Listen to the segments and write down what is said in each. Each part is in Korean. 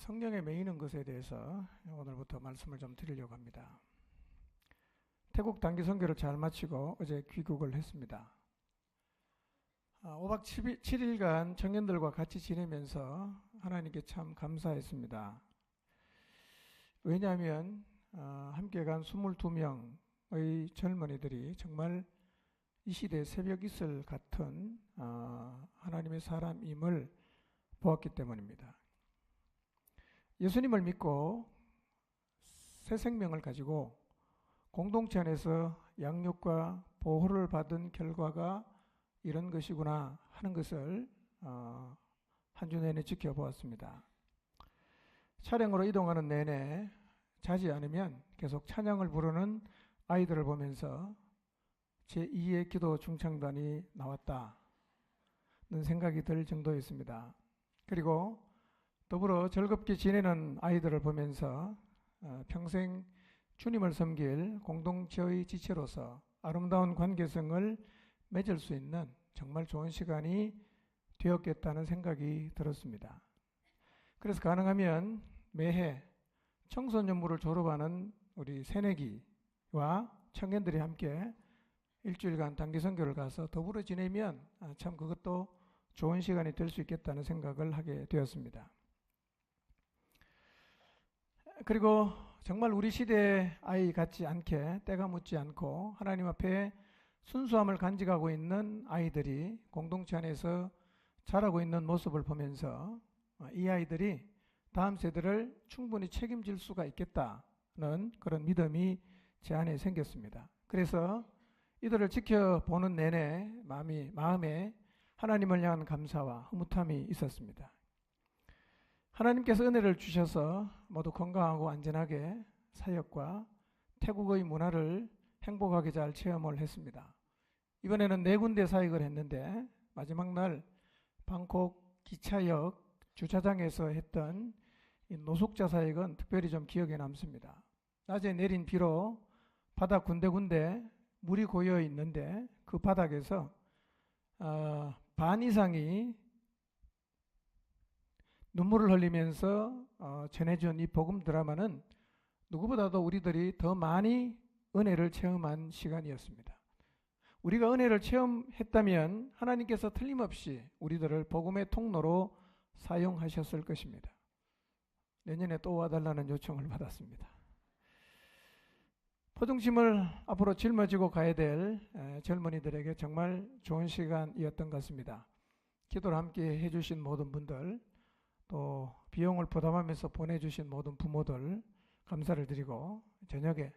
성령에 매이는 것에 대해서 오늘부터 말씀을 좀 드리려고 합니다. 태국 단기 선교를 잘 마치고 어제 귀국을 했습니다. 5박 7일간 청년들과 같이 지내면서 하나님께 참 감사했습니다. 왜냐하면 함께 간 22명의 젊은이들이 정말 이 시대의 새벽 이슬 같은 하나님의 사람임을 보았기 때문입니다. 예수님을 믿고 새 생명을 가지고 공동체 안에서 양육과 보호를 받은 결과가 이런 것이구나 하는 것을 한 주 내내 지켜보았습니다. 차량으로 이동하는 내내 자지 않으면 계속 찬양을 부르는 아이들을 보면서 제2의 기도 중창단이 나왔다는 생각이 들 정도였습니다. 그리고 더불어 즐겁게 지내는 아이들을 보면서 평생 주님을 섬길 공동체의 지체로서 아름다운 관계성을 맺을 수 있는 정말 좋은 시간이 되었겠다는 생각이 들었습니다. 그래서 가능하면 매해 청소년부를 졸업하는 우리 새내기와 청년들이 함께 일주일간 단기 선교를 가서 더불어 지내면 참 그것도 좋은 시간이 될 수 있겠다는 생각을 하게 되었습니다. 그리고 정말 우리 시대의 아이 같지 않게 때가 묻지 않고 하나님 앞에 순수함을 간직하고 있는 아이들이 공동체 안에서 자라고 있는 모습을 보면서 이 아이들이 다음 세대를 충분히 책임질 수가 있겠다는 그런 믿음이 제 안에 생겼습니다. 그래서 이들을 지켜보는 내내 마음에 하나님을 향한 감사와 흐뭇함이 있었습니다. 하나님께서 은혜를 주셔서 모두 건강하고 안전하게 사역과 태국의 문화를 행복하게 잘 체험을 했습니다. 이번에는 4군데 사역을 했는데 마지막 날 방콕 기차역 주차장에서 했던 이 노숙자 사역은 특별히 좀 기억에 남습니다. 낮에 내린 비로 바닥 군데군데 물이 고여 있는데 그 바닥에서 반 이상이 눈물을 흘리면서 전해준 이 복음 드라마는 누구보다도 우리들이 더 많이 은혜를 체험한 시간이었습니다. 우리가 은혜를 체험했다면 하나님께서 틀림없이 우리들을 복음의 통로로 사용하셨을 것입니다. 내년에 또 와달라는 요청을 받았습니다. 포동심을 앞으로 짊어지고 가야 될 젊은이들에게 정말 좋은 시간이었던 것 같습니다. 기도를 함께 해주신 모든 분들, 또 비용을 부담하면서 보내주신 모든 부모들 감사를 드리고 저녁에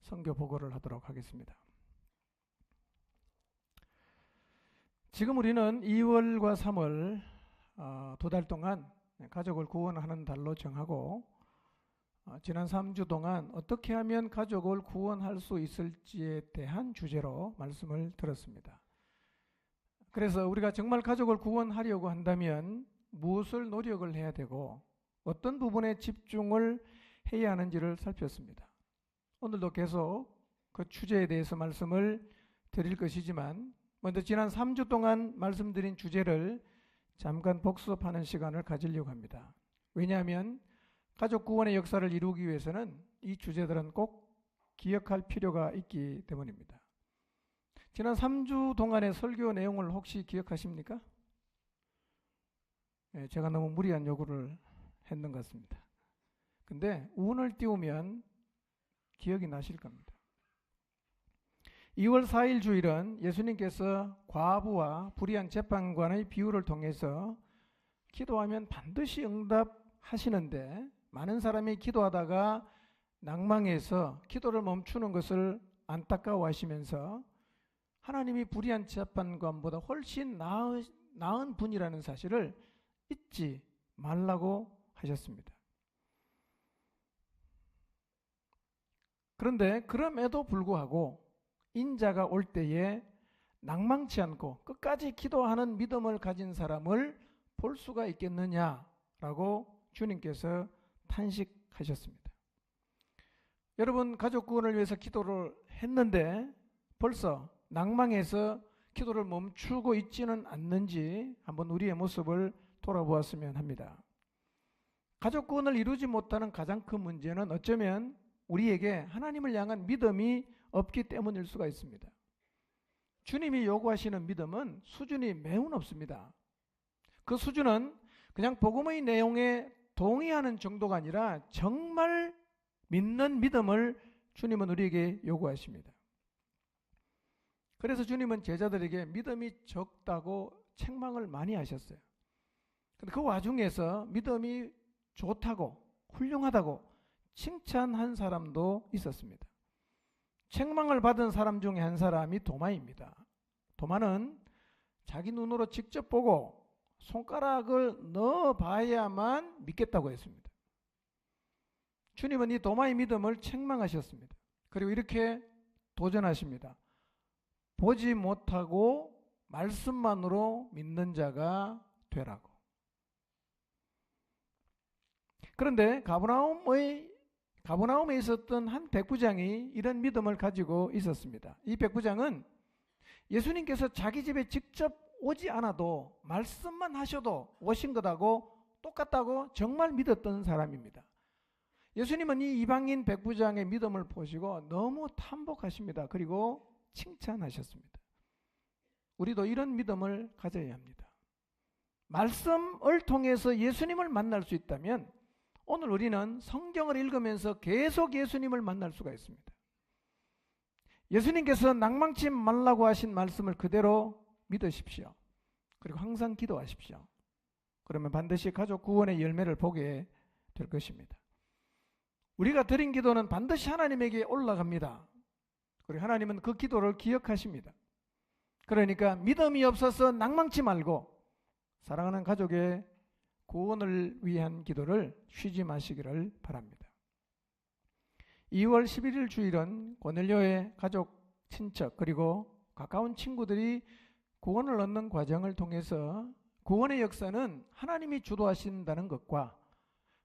선교 보고를 하도록 하겠습니다. 지금 우리는 2월과 3월 2달 동안 가족을 구원하는 달로 정하고 지난 3주 동안 어떻게 하면 가족을 구원할 수 있을지에 대한 주제로 말씀을 들었습니다. 그래서 우리가 정말 가족을 구원하려고 한다면 무엇을 노력을 해야 되고 어떤 부분에 집중을 해야 하는지를 살폈습니다. 오늘도 계속 그 주제에 대해서 말씀을 드릴 것이지만 먼저 지난 3주 동안 말씀드린 주제를 잠깐 복습하는 시간을 가지려고 합니다. 왜냐하면 가족 구원의 역사를 이루기 위해서는 이 주제들은 꼭 기억할 필요가 있기 때문입니다. 지난 3주 동안의 설교 내용을 혹시 기억하십니까? 제가 너무 무리한 요구를 했는 것 같습니다. 근데 운을 띄우면 기억이 나실 겁니다. 2월 4일 주일은 예수님께서 과부와 불의한 재판관의 비유를 통해서 기도하면 반드시 응답하시는데 많은 사람이 기도하다가 낭망해서 기도를 멈추는 것을 안타까워하시면서 하나님이 불의한 재판관보다 훨씬 나은 분이라는 사실을 잊지 말라고 하셨습니다. 그런데 그럼에도 불구하고 인자가 올 때에 낭망치 않고 끝까지 기도하는 믿음을 가진 사람을 볼 수가 있겠느냐라고 주님께서 탄식하셨습니다. 여러분, 가족 구원을 위해서 기도를 했는데 벌써 낭망해서 기도를 멈추고 있지는 않는지 한번 우리의 모습을 돌아보았으면 합니다. 가족 구원을 이루지 못하는 가장 큰 문제는 어쩌면 우리에게 하나님을 향한 믿음이 없기 때문일 수가 있습니다. 주님이 요구하시는 믿음은 수준이 매우 높습니다. 그 수준은 그냥 복음의 내용에 동의하는 정도가 아니라 정말 믿는 믿음을 주님은 우리에게 요구하십니다. 그래서 주님은 제자들에게 믿음이 적다고 책망을 많이 하셨어요. 근데 그 와중에서 믿음이 좋다고 훌륭하다고 칭찬한 사람도 있었습니다. 책망을 받은 사람 중에 한 사람이 도마입니다. 도마는 자기 눈으로 직접 보고 손가락을 넣어봐야만 믿겠다고 했습니다. 주님은 이 도마의 믿음을 책망하셨습니다. 그리고 이렇게 도전하십니다. 보지 못하고 말씀만으로 믿는 자가 되라고. 그런데 가버나움에 있었던 한 백부장이 이런 믿음을 가지고 있었습니다. 이 백부장은 예수님께서 자기 집에 직접 오지 않아도 말씀만 하셔도 오신 것하고 똑같다고 정말 믿었던 사람입니다. 예수님은 이 이방인 백부장의 믿음을 보시고 너무 탐복하십니다. 그리고 칭찬하셨습니다. 우리도 이런 믿음을 가져야 합니다. 말씀을 통해서 예수님을 만날 수 있다면 오늘 우리는 성경을 읽으면서 계속 예수님을 만날 수가 있습니다. 예수님께서 낭망치 말라고 하신 말씀을 그대로 믿으십시오. 그리고 항상 기도하십시오. 그러면 반드시 가족 구원의 열매를 보게 될 것입니다. 우리가 드린 기도는 반드시 하나님에게 올라갑니다. 그리고 하나님은 그 기도를 기억하십니다. 그러니까 믿음이 없어서 낭망치 말고 사랑하는 가족의 구원을 위한 기도를 쉬지 마시기를 바랍니다. 2월 11일 주일은 고넬료의 가족, 친척 그리고 가까운 친구들이 구원을 얻는 과정을 통해서 구원의 역사는 하나님이 주도하신다는 것과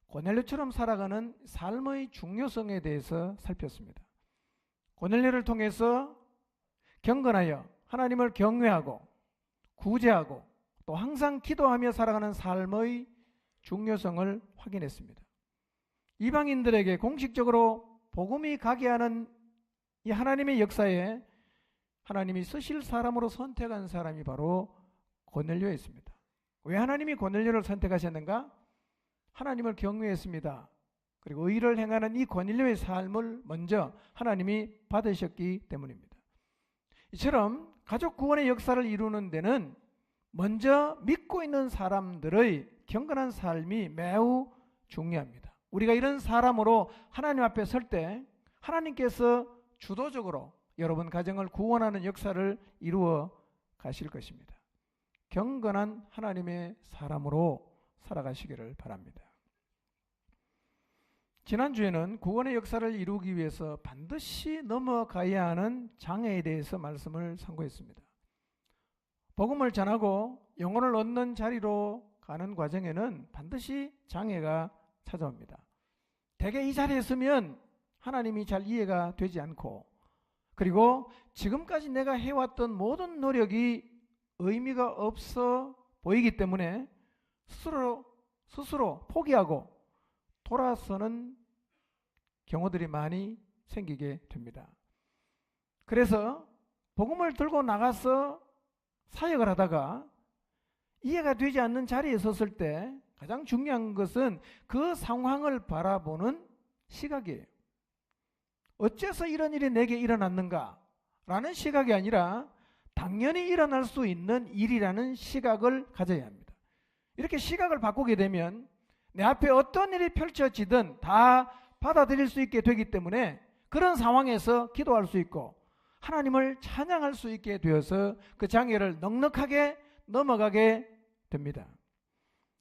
고넬료처럼 살아가는 삶의 중요성에 대해서 살폈습니다. 고넬료를 통해서 경건하여 하나님을 경외하고 구제하고 또 항상 기도하며 살아가는 삶의 중요성을 확인했습니다. 이방인들에게 공식적으로 복음이 가게 하는 이 하나님의 역사에 하나님이 쓰실 사람으로 선택한 사람이 바로 고넬료였습니다. 왜 하나님이 고넬료를 선택하셨는가? 하나님을 경외했습니다. 그리고 의를 행하는 이 고넬료의 삶을 먼저 하나님이 받으셨기 때문입니다. 이처럼 가족 구원의 역사를 이루는 데는 먼저 믿고 있는 사람들의 경건한 삶이 매우 중요합니다. 우리가 이런 사람으로 하나님 앞에 설 때 하나님께서 주도적으로 여러분 가정을 구원하는 역사를 이루어 가실 것입니다. 경건한 하나님의 사람으로 살아가시기를 바랍니다. 지난주에는 구원의 역사를 이루기 위해서 반드시 넘어가야 하는 장애에 대해서 말씀을 상고했습니다. 복음을 전하고 영혼을 얻는 자리로 가는 과정에는 반드시 장애가 찾아옵니다. 대개 이 자리에 서면 하나님이 잘 이해가 되지 않고 그리고 지금까지 내가 해왔던 모든 노력이 의미가 없어 보이기 때문에 스스로 포기하고 돌아서는 경우들이 많이 생기게 됩니다. 그래서 복음을 들고 나가서 사역을 하다가 이해가 되지 않는 자리에 섰을 때 가장 중요한 것은 그 상황을 바라보는 시각이에요. 어째서 이런 일이 내게 일어났는가? 라는 시각이 아니라 당연히 일어날 수 있는 일이라는 시각을 가져야 합니다. 이렇게 시각을 바꾸게 되면 내 앞에 어떤 일이 펼쳐지든 다 받아들일 수 있게 되기 때문에 그런 상황에서 기도할 수 있고 하나님을 찬양할 수 있게 되어서 그 장애를 넉넉하게 넘어가게 됩니다.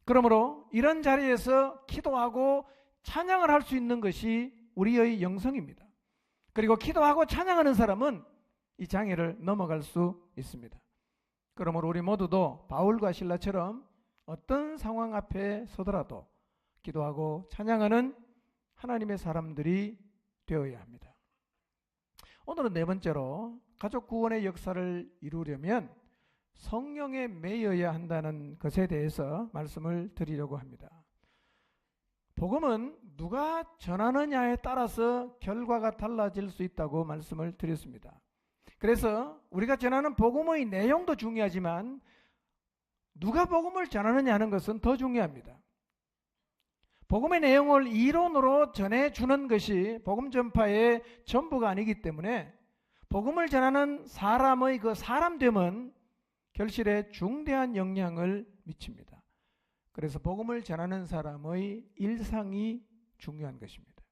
그러므로 이런 자리에서 기도하고 찬양을 할 수 있는 것이 우리의 영성입니다. 그리고 기도하고 찬양하는 사람은 이 장애를 넘어갈 수 있습니다. 그러므로 우리 모두도 바울과 실라처럼 어떤 상황 앞에 서더라도 기도하고 찬양하는 하나님의 사람들이 되어야 합니다. 오늘은 네 번째로 가족 구원의 역사를 이루려면 성령에 매여야 한다는 것에 대해서 말씀을 드리려고 합니다. 복음은 누가 전하느냐에 따라서 결과가 달라질 수 있다고 말씀을 드렸습니다. 그래서 우리가 전하는 복음의 내용도 중요하지만 누가 복음을 전하느냐 하는 것은 더 중요합니다. 복음의 내용을 이론으로 전해주는 것이 복음 전파의 전부가 아니기 때문에 복음을 전하는 사람의 그 사람됨은 결실에 중대한 영향을 미칩니다. 그래서 복음을 전하는 사람의 일상이 중요한 것입니다.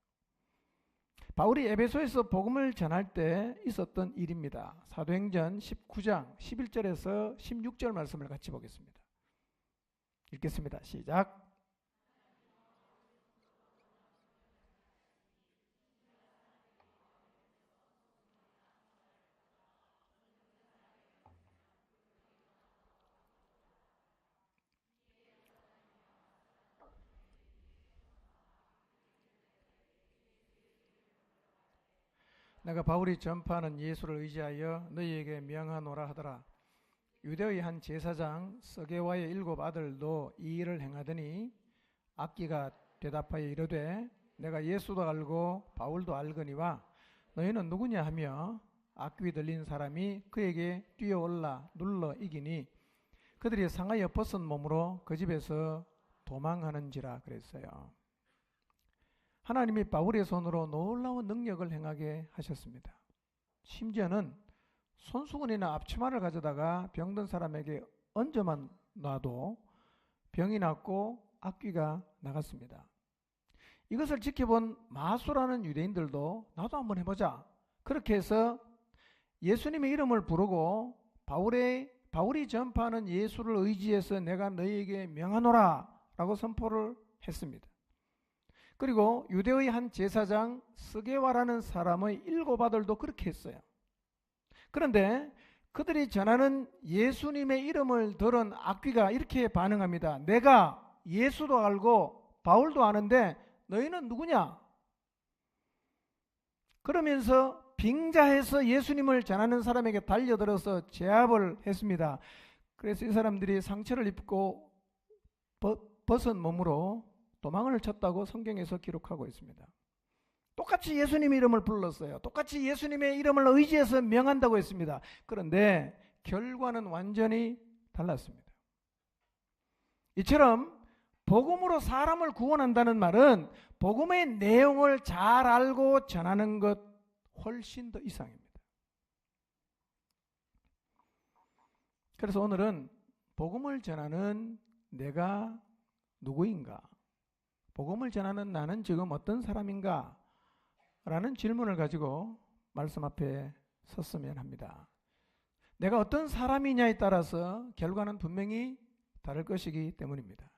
바울이 에베소에서 복음을 전할 때 있었던 일입니다. 사도행전 19장 11절에서 16절 말씀을 같이 보겠습니다. 읽겠습니다. 시작. 내가 바울이 전파하는 예수를 의지하여 너희에게 명하노라 하더라. 유대의 한 제사장 스게와의 7 아들도 이 일을 행하더니 악기가 대답하여 이르되 내가 예수도 알고 바울도 알거니와 너희는 누구냐 하며 악귀 들린 사람이 그에게 뛰어올라 눌러 이기니 그들이 상하여 벗은 몸으로 그 집에서 도망하는지라 그랬어요. 하나님이 바울의 손으로 놀라운 능력을 행하게 하셨습니다. 심지어는 손수건이나 앞치마를 가져다가 병든 사람에게 얹어만 놔도 병이 낫고 악귀가 나갔습니다. 이것을 지켜본 마수라는 유대인들도 나도 한번 해보자. 그렇게 해서 예수님의 이름을 부르고 바울이 전파하는 예수를 의지해서 내가 너희에게 명하노라 라고 선포를 했습니다. 그리고 유대의 한 제사장 스게와라는 사람의 7 아들도 그렇게 했어요. 그런데 그들이 전하는 예수님의 이름을 들은 악귀가 이렇게 반응합니다. 내가 예수도 알고 바울도 아는데 너희는 누구냐? 그러면서 빙자해서 예수님을 전하는 사람에게 달려들어서 제압을 했습니다. 그래서 이 사람들이 상처를 입고 벗은 몸으로 도망을 쳤다고 성경에서 기록하고 있습니다. 똑같이 예수님의 이름을 불렀어요. 똑같이 예수님의 이름을 의지해서 명한다고 했습니다. 그런데 결과는 완전히 달랐습니다. 이처럼 복음으로 사람을 구원한다는 말은 복음의 내용을 잘 알고 전하는 것 훨씬 더 이상입니다. 그래서 오늘은 복음을 전하는 내가 누구인가? 복음을 전하는 나는 지금 어떤 사람인가? 라는 질문을 가지고 말씀 앞에 섰으면 합니다. 내가 어떤 사람이냐에 따라서 결과는 분명히 다를 것이기 때문입니다.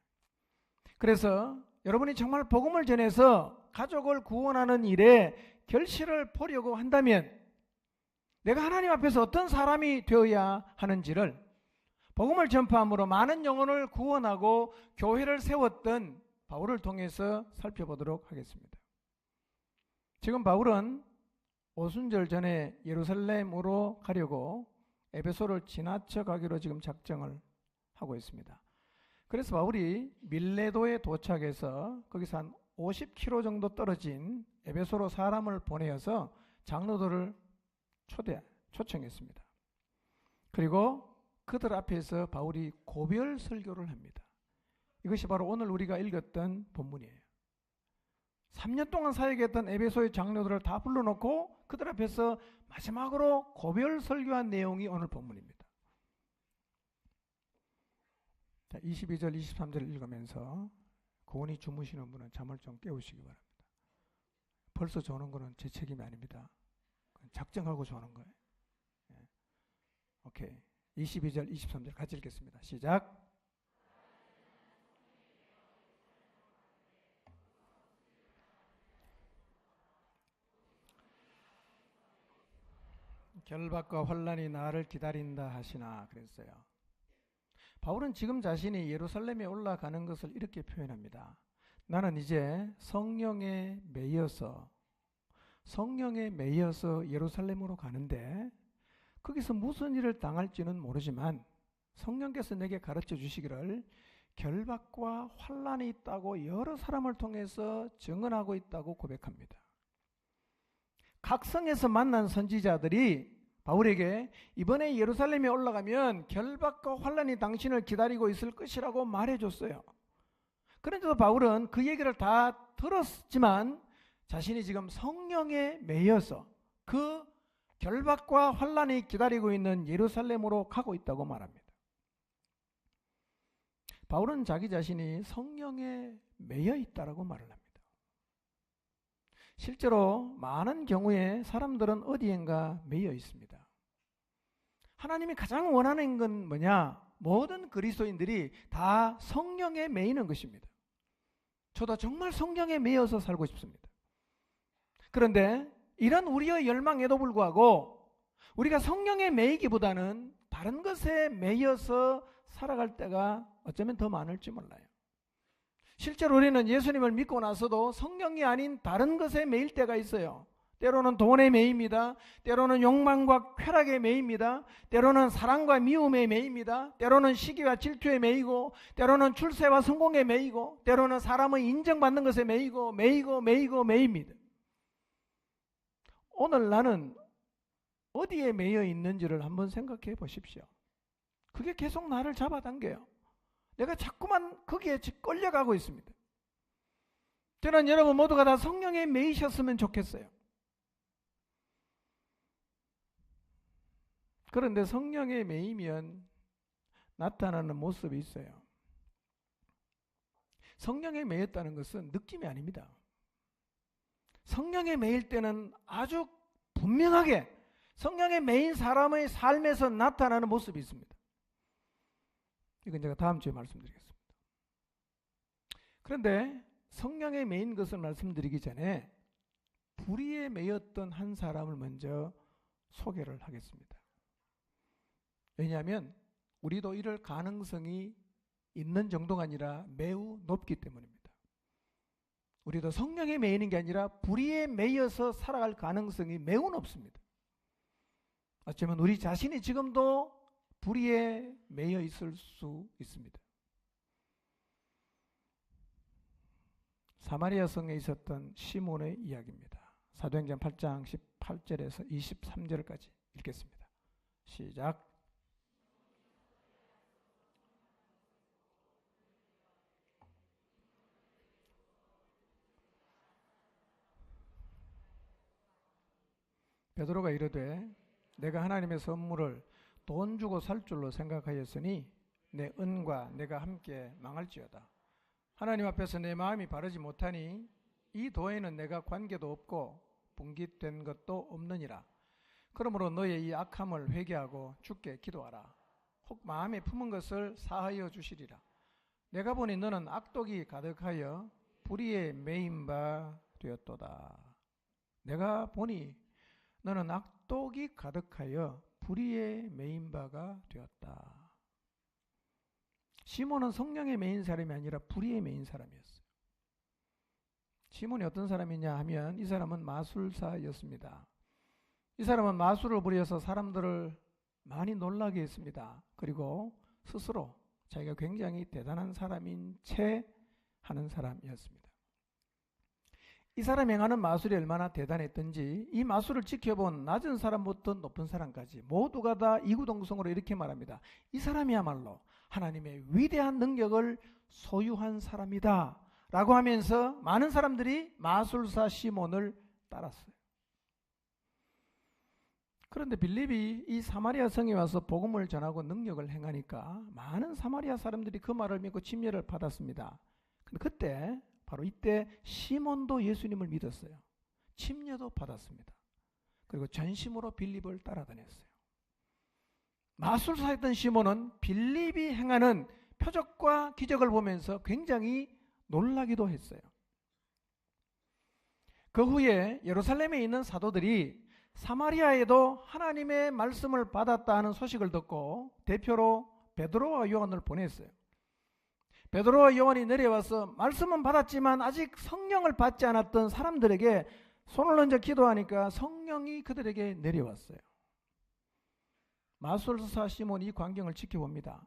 그래서 여러분이 정말 복음을 전해서 가족을 구원하는 일에 결실을 보려고 한다면 내가 하나님 앞에서 어떤 사람이 되어야 하는지를 복음을 전파함으로 많은 영혼을 구원하고 교회를 세웠던 바울을 통해서 살펴보도록 하겠습니다. 지금 바울은 오순절 전에 예루살렘으로 가려고 에베소를 지나쳐 가기로 지금 작정을 하고 있습니다. 그래서 바울이 밀레도에 도착해서 거기서 한 50km 정도 떨어진 에베소로 사람을 보내어서 장로들을 초청했습니다. 그리고 그들 앞에서 바울이 고별 설교를 합니다. 이것이 바로 오늘 우리가 읽었던 본문이에요. 3년 동안 사역했던 에베소의 장로들을 다 불러놓고 그들 앞에서 마지막으로 고별 설교한 내용이 오늘 본문입니다. 자, 22절 23절을 읽으면서 고온히 주무시는 분은 잠을 좀 깨우시기 바랍니다. 벌써 조는 거는 제 책임이 아닙니다. 작정하고 조는 거예요. 오케이. 22절 23절 같이 읽겠습니다. 시작. 결박과 환난이 나를 기다린다 하시나 그랬어요. 바울은 지금 자신이 예루살렘에 올라가는 것을 이렇게 표현합니다. 나는 이제 성령에 매여서 예루살렘으로 가는데 거기서 무슨 일을 당할지는 모르지만 성령께서 내게 가르쳐 주시기를 결박과 환난이 있다고 여러 사람을 통해서 증언하고 있다고 고백합니다. 각성에서 만난 선지자들이 바울에게 이번에 예루살렘에 올라가면 결박과 환난이 당신을 기다리고 있을 것이라고 말해줬어요. 그런데도 바울은 그 얘기를 다 들었지만 자신이 지금 성령에 매여서 그 결박과 환난이 기다리고 있는 예루살렘으로 가고 있다고 말합니다. 바울은 자기 자신이 성령에 매여 있다라고 말을 합니다. 실제로 많은 경우에 사람들은 어디엔가 매여 있습니다. 하나님이 가장 원하는 건 뭐냐? 모든 그리스도인들이 다 성령에 매이는 것입니다. 저도 정말 성령에 매여서 살고 싶습니다. 그런데 이런 우리의 열망에도 불구하고 우리가 성령에 매이기보다는 다른 것에 매여서 살아갈 때가 어쩌면 더 많을지 몰라요. 실제로 우리는 예수님을 믿고 나서도 성령이 아닌 다른 것에 매일 때가 있어요. 때로는 돈에 매입니다. 때로는 욕망과 쾌락에 매입니다. 때로는 사랑과 미움에 매입니다. 때로는 시기와 질투에 매이고, 때로는 출세와 성공에 매이고, 때로는 사람의 인정받는 것에 매입니다. 오늘 나는 어디에 매여 있는지를 한번 생각해 보십시오. 그게 계속 나를 잡아당겨요. 내가 자꾸만 거기에 끌려가고 있습니다. 저는 여러분 모두가 다 성령에 매이셨으면 좋겠어요. 그런데 성령에 매이면 나타나는 모습이 있어요. 성령에 매였다는 것은 느낌이 아닙니다. 성령에 매일 때는 아주 분명하게 성령에 매인 사람의 삶에서 나타나는 모습이 있습니다. 이건 제가 다음 주에 말씀드리겠습니다. 그런데 성령에 매인 것을 말씀드리기 전에 불의에 매였던 한 사람을 먼저 소개를 하겠습니다. 왜냐하면 우리도 이럴 가능성이 있는 정도가 아니라 매우 높기 때문입니다. 우리도 성령에 매이는 게 아니라 불의에 매여서 살아갈 가능성이 매우 높습니다. 어쩌면 우리 자신이 지금도 불의에 매여 있을 수 있습니다. 사마리아 성에 있었던 시몬의 이야기입니다. 사도행전 8장 18절에서 23절까지 읽겠습니다. 시작. 베드로가 이르되 내가 하나님의 선물을 돈 주고 살 줄로 생각하였으니 내 은과 내가 함께 망할지어다. 하나님 앞에서 내 마음이 바르지 못하니 이 도에는 내가 관계도 없고 분깃된 것도 없느니라. 그러므로 너의 이 악함을 회개하고 주께 기도하라. 혹 마음에 품은 것을 사하여 주시리라. 내가 보니 너는 악독이 가득하여 불의에 매인 바 되었도다. 내가 보니 너는 악독이 가득하여 불의에 매인 바가 되었다. 시몬은 성령에 매인 사람이 아니라 불의에 매인 사람이었어요. 시몬이 어떤 사람이냐 하면 이 사람은 마술사였습니다. 이 사람은 마술을 부려서 사람들을 많이 놀라게 했습니다. 그리고 스스로 자기가 굉장히 대단한 사람인 채 하는 사람이었습니다. 이 사람이 행하는 마술이 얼마나 대단했던지 이 마술을 지켜본 낮은 사람부터 높은 사람까지 모두가 다 이구동성으로 이렇게 말합니다. 이 사람이야말로 하나님의 위대한 능력을 소유한 사람이다 라고 하면서 많은 사람들이 마술사 시몬을 따랐어요. 그런데 빌립이 이 사마리아 성에 와서 복음을 전하고 능력을 행하니까 많은 사마리아 사람들이 그 말을 믿고 침례를 받았습니다. 근데 그때 바로 이때 시몬도 예수님을 믿었어요. 침례도 받았습니다. 그리고 전심으로 빌립을 따라다녔어요. 마술사였던 시몬은 빌립이 행하는 표적과 기적을 보면서 굉장히 놀라기도 했어요. 그 후에 예루살렘에 있는 사도들이 사마리아에도 하나님의 말씀을 받았다 하는 소식을 듣고 대표로 베드로와 요한을 보냈어요. 베드로와 요한이 내려와서 말씀은 받았지만 아직 성령을 받지 않았던 사람들에게 손을 얹어 기도하니까 성령이 그들에게 내려왔어요. 마술사 시몬이 이 광경을 지켜봅니다.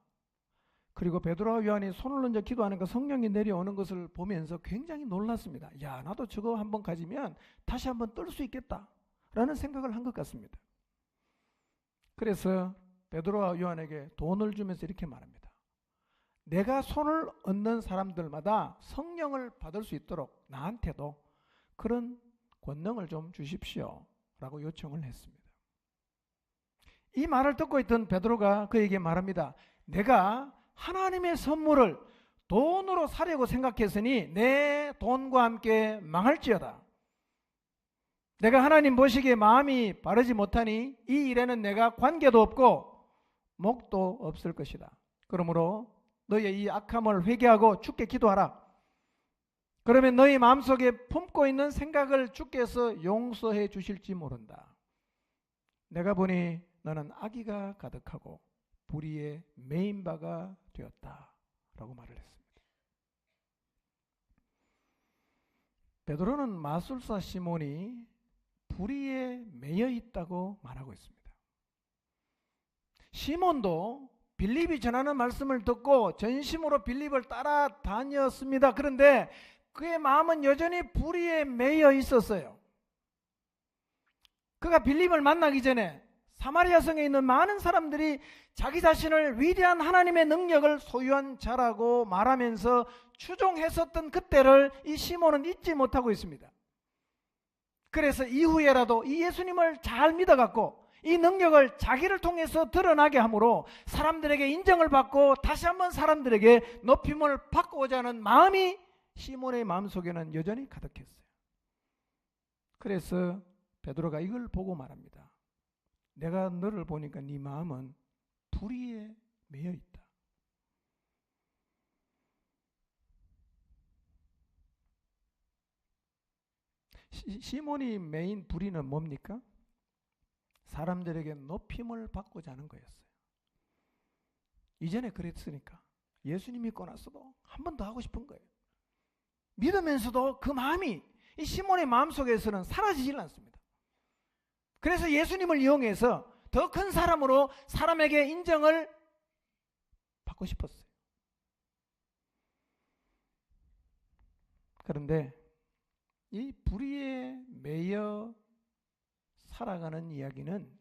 그리고 베드로와 요한이 손을 얹어 기도하니까 성령이 내려오는 것을 보면서 굉장히 놀랐습니다. 야, 나도 저거 한번 가지면 다시 한번 뜰 수 있겠다라는 생각을 한 것 같습니다. 그래서 베드로와 요한에게 돈을 주면서 이렇게 말합니다. 내가 손을 얹는 사람들마다 성령을 받을 수 있도록 나한테도 그런 권능을 좀 주십시오 라고 요청을 했습니다. 이 말을 듣고 있던 베드로가 그에게 말합니다. 내가 하나님의 선물을 돈으로 사려고 생각했으니 내 돈과 함께 망할지어다. 내가 하나님 보시기에 마음이 바르지 못하니 이 일에는 내가 관계도 없고 목도 없을 것이다. 그러므로 너희의 이 악함을 회개하고 주께 기도하라. 그러면 너희 마음속에 품고 있는 생각을 주께서 용서해 주실지 모른다. 내가 보니 너는 악의가 가득하고 불의에 매인 바가 되었다 라고 말을 했습니다. 베드로는 마술사 시몬이 불의에 매여 있다고 말하고 있습니다. 시몬도 빌립이 전하는 말씀을 듣고 전심으로 빌립을 따라다녔습니다. 그런데 그의 마음은 여전히 불의에 매여 있었어요. 그가 빌립을 만나기 전에 사마리아 성에 있는 많은 사람들이 자기 자신을 위대한 하나님의 능력을 소유한 자라고 말하면서 추종했었던 그때를 이 시몬은 잊지 못하고 있습니다. 그래서 이후에라도 이 예수님을 잘 믿어갖고 이 능력을 자기를 통해서 드러나게 함으로 사람들에게 인정을 받고 다시 한번 사람들에게 높임을 받고자 하는 마음이 시몬의 마음속에는 여전히 가득했어요. 그래서 베드로가 이걸 보고 말합니다. 내가 너를 보니까 네 마음은 불의에 매여 있다. 시몬이 매인 불의는 뭡니까? 사람들에게 높임을 받고자 하는 거였어요. 이전에 그랬으니까 예수님 믿고 나서도 한 번 더 하고 싶은 거예요. 믿으면서도 그 마음이 이 시몬의 마음속에서는 사라지질 않습니다. 그래서 예수님을 이용해서 더 큰 사람으로 사람에게 인정을 받고 싶었어요. 그런데 이 불의에 매여 살아가는 이야기는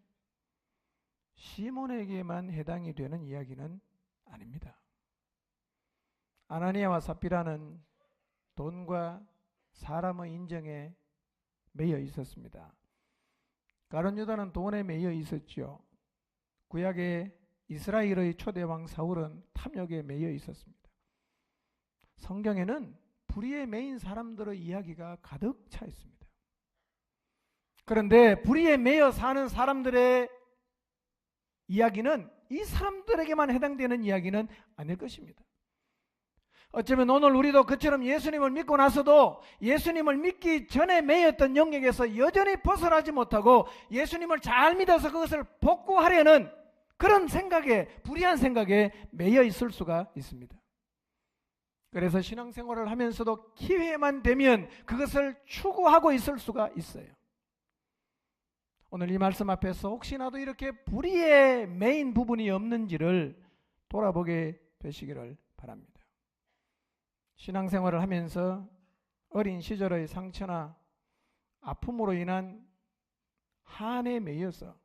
시몬에게만 해당이 되는 이야기는 아닙니다. 아나니아와 삽비라는 돈과 사람의 인정에 매여 있었습니다. 가룟 유다는 돈에 매여 있었죠. 구약의 이스라엘의 초대왕 사울은 탐욕에 매여 있었습니다. 성경에는 불의에 매인 사람들의 이야기가 가득 차 있습니다. 그런데 불의에 매여 사는 사람들의 이야기는 이 사람들에게만 해당되는 이야기는 아닐 것입니다. 어쩌면 오늘 우리도 그처럼 예수님을 믿고 나서도 예수님을 믿기 전에 매였던 영역에서 여전히 벗어나지 못하고 예수님을 잘 믿어서 그것을 복구하려는 그런 생각에, 불의한 생각에 매여 있을 수가 있습니다. 그래서 신앙생활을 하면서도 기회만 되면 그것을 추구하고 있을 수가 있어요. 오늘 이 말씀 앞에서 혹시나도 이렇게 불의에 매인 부분이 없는지를 돌아보게 되시기를 바랍니다. 신앙생활을 하면서 어린 시절의 상처나 아픔으로 인한 한에 매여서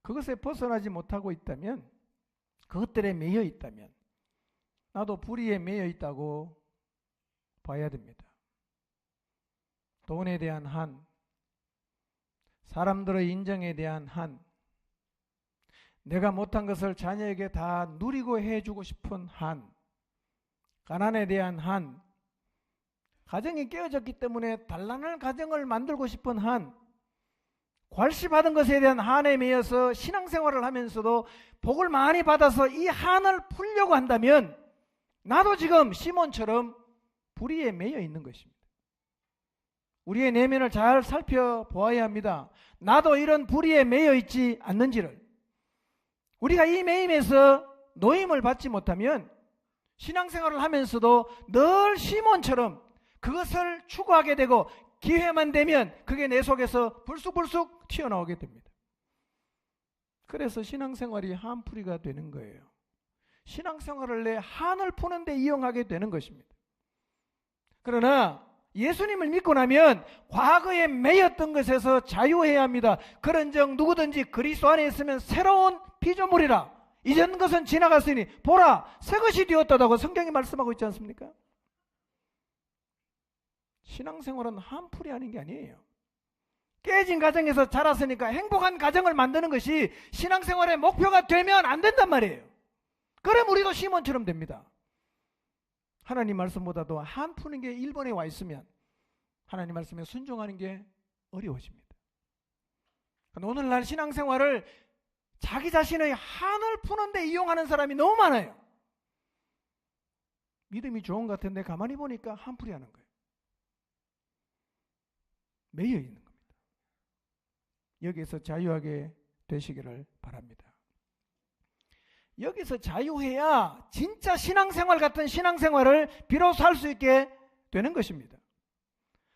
그것에 벗어나지 못하고 있다면, 그것들에 매여 있다면 나도 불의에 매여 있다고 봐야 됩니다. 돈에 대한 한, 사람들의 인정에 대한 한, 내가 못한 것을 자녀에게 다 누리고 해주고 싶은 한, 가난에 대한 한, 가정이 깨어졌기 때문에 단란한 가정을 만들고 싶은 한, 괄시받은 것에 대한 한에 매여서 신앙생활을 하면서도 복을 많이 받아서 이 한을 풀려고 한다면 나도 지금 시몬처럼 불의에 매여 있는 것입니다. 우리의 내면을 잘 살펴보아야 합니다. 나도 이런 불의에 매여 있지 않는지를. 우리가 이 매임에서 노임을 받지 못하면 신앙생활을 하면서도 늘 시몬처럼 그것을 추구하게 되고 기회만 되면 그게 내 속에서 불쑥불쑥 튀어나오게 됩니다. 그래서 신앙생활이 한풀이가 되는 거예요. 신앙생활을 내 한을 푸는 데 이용하게 되는 것입니다. 그러나 예수님을 믿고 나면 과거에 매였던 것에서 자유해야 합니다. 그런즉 누구든지 그리스도 안에 있으면 새로운 피조물이라. 이전 것은 지나갔으니 보라 새 것이 되었다고 성경이 말씀하고 있지 않습니까? 신앙생활은 한풀이 하는 게 아니에요. 깨진 가정에서 자랐으니까 행복한 가정을 만드는 것이 신앙생활의 목표가 되면 안 된단 말이에요. 그럼 우리도 시몬처럼 됩니다. 하나님 말씀보다도 한 푸는 게 1번에 와 있으면 하나님 말씀에 순종하는 게 어려워집니다. 오늘날 신앙생활을 자기 자신의 한을 푸는 데 이용하는 사람이 너무 많아요. 믿음이 좋은 것 같은데 가만히 보니까 한풀이 하는 거예요. 매여 있는 겁니다. 여기에서 자유하게 되시기를 바랍니다. 여기서 자유해야 진짜 신앙생활 같은 신앙생활을 비로소 할 수 있게 되는 것입니다.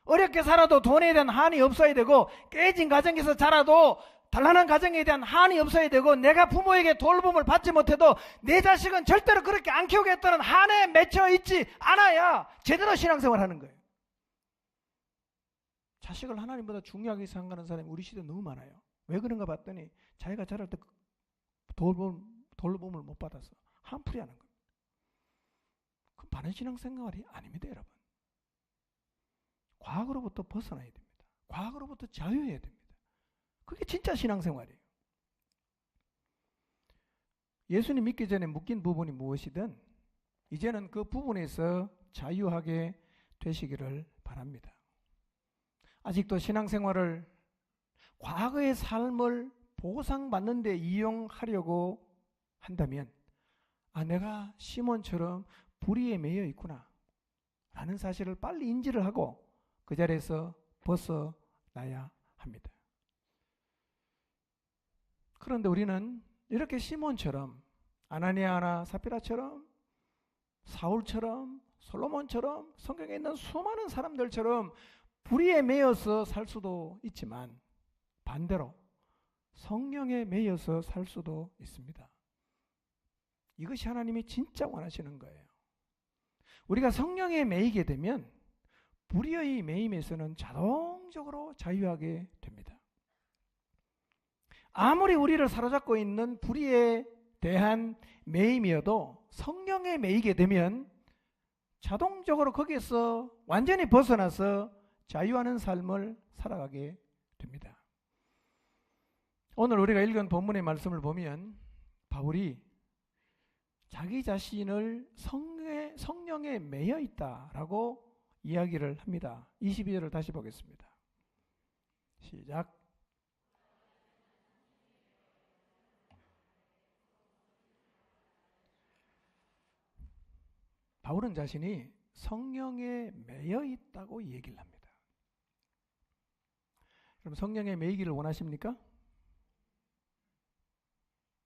어렵게 살아도 돈에 대한 한이 없어야 되고, 깨진 가정에서 자라도 단란한 가정에 대한 한이 없어야 되고, 내가 부모에게 돌봄을 받지 못해도 내 자식은 절대로 그렇게 안 키우겠다는 한에 맺혀 있지 않아야 제대로 신앙생활 하는 거예요. 자식을 하나님보다 중요하게 생각하는 사람이 우리 시대에 너무 많아요. 왜 그런가 봤더니 자기가 자랄 때 돌봄을 못 받아서 한풀이 하는 겁니다. 그건 바른 신앙생활이 아닙니다, 여러분. 과거로부터 벗어나야 됩니다. 과거로부터 자유해야 됩니다. 그게 진짜 신앙생활이에요. 예수님 믿기 전에 묶인 부분이 무엇이든 이제는 그 부분에서 자유하게 되시기를 바랍니다. 아직도 신앙생활을 과거의 삶을 보상받는 데 이용하려고 한다면 내가 시몬처럼 불의에 매여 있구나 라는 사실을 빨리 인지를 하고 그 자리에서 벗어나야 합니다. 그런데 우리는 이렇게 시몬처럼 아나니아나 삽비라처럼 사울처럼 솔로몬처럼 성경에 있는 수많은 사람들처럼 불의에 매여서 살 수도 있지만 반대로 성령에 매여서 살 수도 있습니다. 이것이 하나님이 진짜 원하시는 거예요. 우리가 성령에 매이게 되면 불의의 매임에서는 자동적으로 자유하게 됩니다. 아무리 우리를 사로잡고 있는 불의에 대한 매임이어도 성령에 매이게 되면 자동적으로 거기에서 완전히 벗어나서 자유하는 삶을 살아가게 됩니다. 오늘 우리가 읽은 본문의 말씀을 보면 바울이 자기 자신을 성령에 매여 있다라고 이야기를 합니다. 22절을 다시 보겠습니다. 시작. 바울은 자신이 성령에 매여 있다고 얘기를 합니다. 그럼 성령에 매이기를 원하십니까?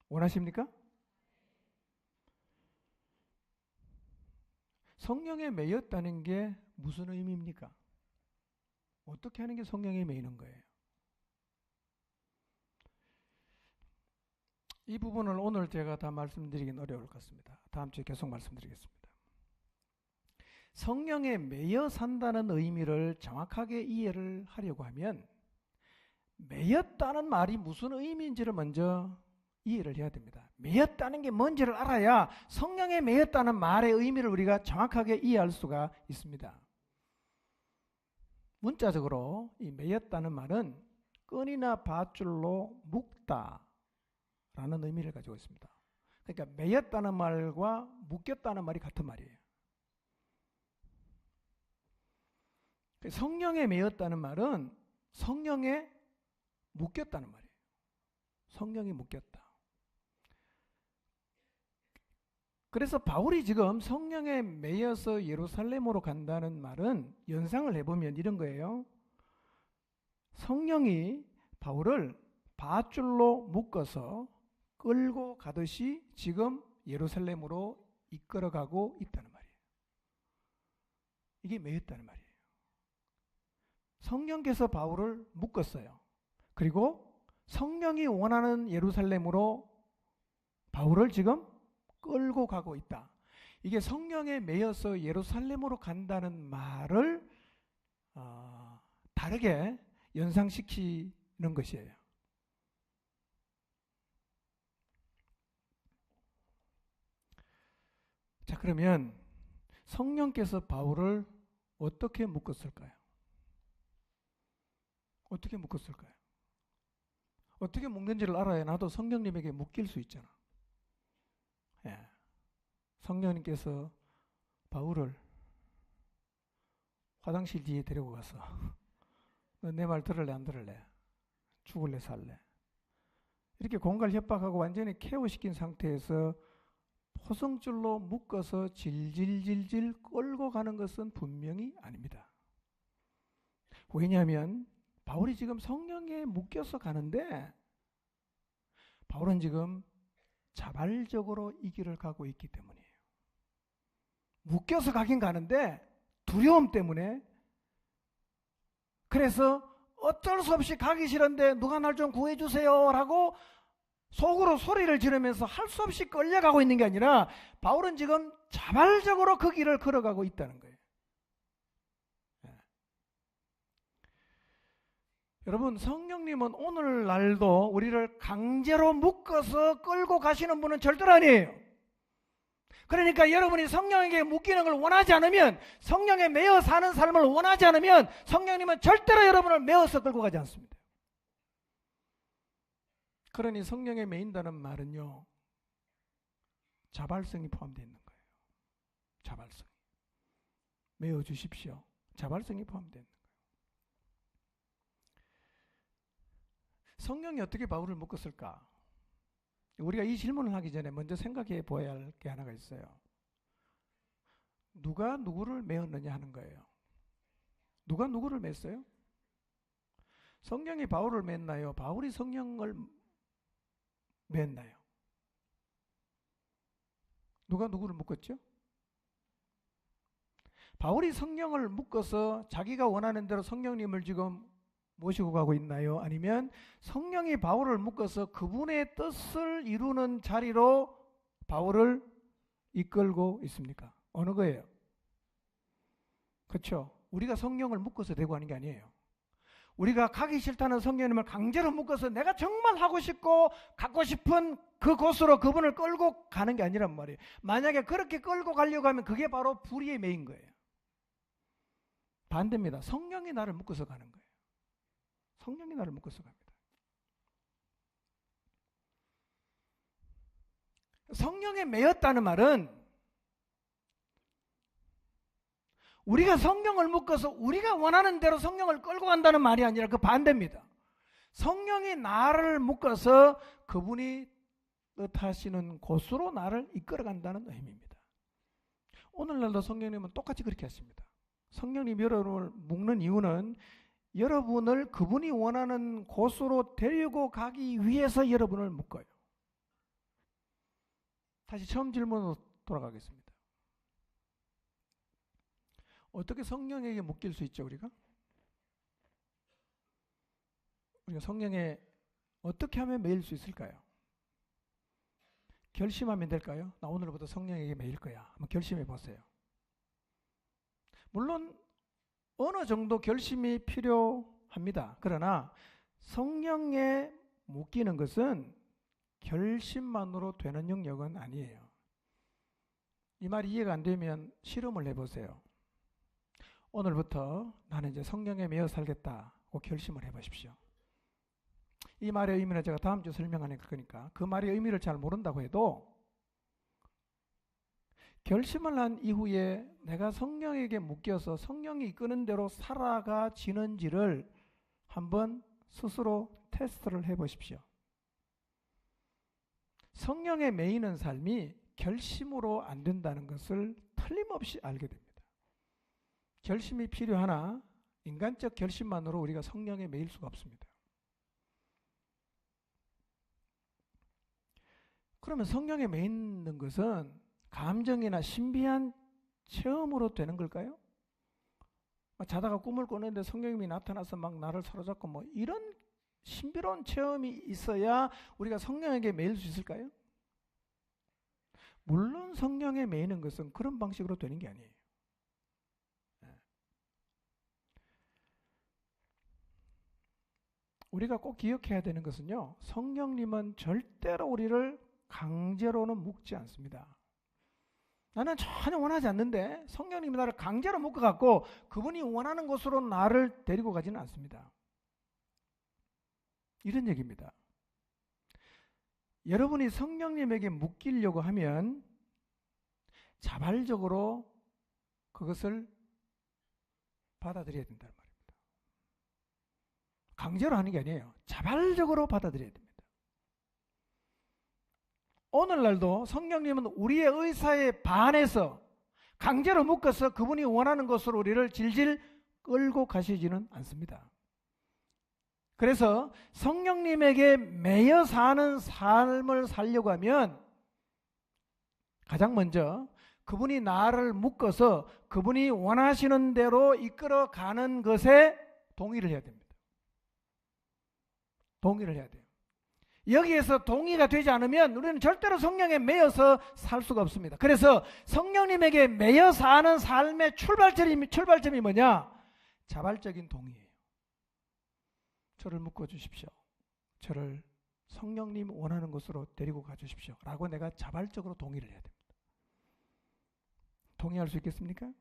원하십니까? 성령에 매였다는 게 무슨 의미입니까? 어떻게 하는 게 성령에 매이는 거예요? 이 부분을 오늘 제가 다 말씀드리긴 어려울 것 같습니다. 다음 주에 계속 말씀드리겠습니다. 성령에 매여 산다는 의미를 정확하게 이해를 하려고 하면 매였다는 말이 무슨 의미인지를 먼저 이해를 해야 됩니다. 매였다는 게 뭔지를 알아야 성령에 매였다는 말의 의미를 우리가 정확하게 이해할 수가 있습니다. 문자적으로 이 매였다는 말은 끈이나 밧줄로 묶다 라는 의미를 가지고 있습니다. 그러니까 매였다는 말과 묶였다는 말이 같은 말이에요. 성령에 매였다는 말은 성령에 묶였다는 말이에요. 성령이 묶였다. 그래서 바울이 지금 성령에 매여서 예루살렘으로 간다는 말은 연상을 해보면 이런 거예요. 성령이 바울을 밧줄로 묶어서 끌고 가듯이 지금 예루살렘으로 이끌어가고 있다는 말이에요. 이게 매였다는 말이에요. 성령께서 바울을 묶었어요. 그리고 성령이 원하는 예루살렘으로 바울을 지금 끌고 가고 있다. 이게 성령에 매여서 예루살렘으로 간다는 말을 다르게 연상시키는 것이에요. 자, 그러면 성령께서 바울을 어떻게 묶었을까요? 어떻게 묶었을까요? 어떻게 묶는지를 알아야 나도 성령님에게 묶일 수 있잖아. 예. 성령님께서 바울을 화장실 뒤에 데리고 가서 너 내 말 들을래 안 들을래? 죽을래 살래? 이렇게 공갈 협박하고 완전히 케어시킨 상태에서 포성줄로 묶어서 질질질질 끌고 가는 것은 분명히 아닙니다. 왜냐하면 바울이 지금 성령에 묶여서 가는데 바울은 지금 자발적으로 이 길을 가고 있기 때문이에요. 묶여서 가긴 가는데 두려움 때문에, 그래서 어쩔 수 없이 가기 싫은데 누가 날 좀 구해주세요 라고 속으로 소리를 지르면서 할 수 없이 끌려가고 있는 게 아니라 바울은 지금 자발적으로 그 길을 걸어가고 있다는 거예요. 여러분, 성령님은 오늘날도 우리를 강제로 묶어서 끌고 가시는 분은 절대로 아니에요. 그러니까 여러분이 성령에게 묶이는 걸 원하지 않으면, 성령에 매어 사는 삶을 원하지 않으면 성령님은 절대로 여러분을 매어서 끌고 가지 않습니다. 그러니 성령에 매인다는 말은요, 자발성이 포함되어 있는 거예요. 자발성. 매어 주십시오. 자발성이 포함되어 있는 거예요. 성령이 어떻게 바울을 묶었을까? 우리가 이 질문을 하기 전에 먼저 생각해 보아야 할 게 하나가 있어요. 누가 누구를 매었느냐 하는 거예요. 누가 누구를 맸어요? 성령이 바울을 맸나요? 바울이 성령을 맸나요? 누가 누구를 묶었죠? 바울이 성령을 묶어서 자기가 원하는 대로 성령님을 지금 모시고 가고 있나요? 아니면 성령이 바울을 묶어서 그분의 뜻을 이루는 자리로 바울을 이끌고 있습니까? 어느 거예요? 그렇죠? 우리가 성령을 묶어서 되고 하는 게 아니에요. 우리가 가기 싫다는 성령님을 강제로 묶어서 내가 정말 하고 싶고 갖고 싶은 그 곳으로 그분을 끌고 가는 게 아니란 말이에요. 만약에 그렇게 끌고 가려고 하면 그게 바로 불의의 매인 거예요. 반대입니다. 성령이 나를 묶어서 가는 거예요. 성령이 나를 묶어서 갑니다. 성령에 매였다는 말은 우리가 성령을 묶어서 우리가 원하는 대로 성령을 끌고 간다는 말이 아니라 그 반대입니다. 성령이 나를 묶어서 그분이 뜻하시는 곳으로 나를 이끌어 간다는 의미입니다. 오늘날도 성령님은 똑같이 그렇게 하십니다. 성령님 여러분을 묶는 이유는 여러분을 그분이 원하는 곳으로 데리고 가기 위해서 여러분을 묶어요. 다시 처음 질문으로 돌아가겠습니다. 어떻게 성령에게 묶일 수 있죠, 우리가? 우리가 성령에 어떻게 하면 매일 수 있을까요? 결심하면 될까요? 나 오늘부터 성령에게 매일 거야. 한번 결심해 보세요. 물론 어느 정도 결심이 필요합니다. 그러나 성령에 묶이는 것은 결심만으로 되는 영역은 아니에요. 이 말이 이해가 안 되면 실험을 해보세요. 오늘부터 나는 이제 성령에 매여 살겠다고 결심을 해보십시오. 이 말의 의미는 제가 다음 주 설명하는 거니까 그 말의 의미를 잘 모른다고 해도 결심을 한 이후에 내가 성령에게 묶여서 성령이 이끄는 대로 살아가지는지를 한번 스스로 테스트를 해보십시오. 성령에 매이는 삶이 결심으로 안 된다는 것을 틀림없이 알게 됩니다. 결심이 필요하나 인간적 결심만으로 우리가 성령에 매일 수가 없습니다. 그러면 성령에 매이는 것은 감정이나 신비한 체험으로 되는 걸까요? 자다가 꿈을 꾸는데 성령님이 나타나서 막 나를 사로잡고 뭐 이런 신비로운 체험이 있어야 우리가 성령에게 매일 수 있을까요? 물론 성령에 매이는 것은 그런 방식으로 되는 게 아니에요. 우리가 꼭 기억해야 되는 것은요, 성령님은 절대로 우리를 강제로는 묶지 않습니다. 나는 전혀 원하지 않는데 성령님이 나를 강제로 묶어갖고 그분이 원하는 곳으로 나를 데리고 가지는 않습니다. 이런 얘기입니다. 여러분이 성령님에게 묶이려고 하면 자발적으로 그것을 받아들여야 된다는 말입니다. 강제로 하는 게 아니에요. 자발적으로 받아들여야 됩니다. 오늘날도 성령님은 우리의 의사에 반해서 강제로 묶어서 그분이 원하는 곳으로 우리를 질질 끌고 가시지는 않습니다. 그래서 성령님에게 매여 사는 삶을 살려고 하면 가장 먼저 그분이 나를 묶어서 그분이 원하시는 대로 이끌어가는 것에 동의를 해야 됩니다. 동의를 해야 돼요. 여기에서 동의가 되지 않으면 우리는 절대로 성령에 매여서 살 수가 없습니다. 그래서 성령님에게 매여 사는 삶의 출발점이 뭐냐? 자발적인 동의예요. 저를 묶어 주십시오. 저를 성령님 원하는 곳으로 데리고 가 주십시오. 라고 내가 자발적으로 동의를 해야 됩니다. 동의할 수 있겠습니까?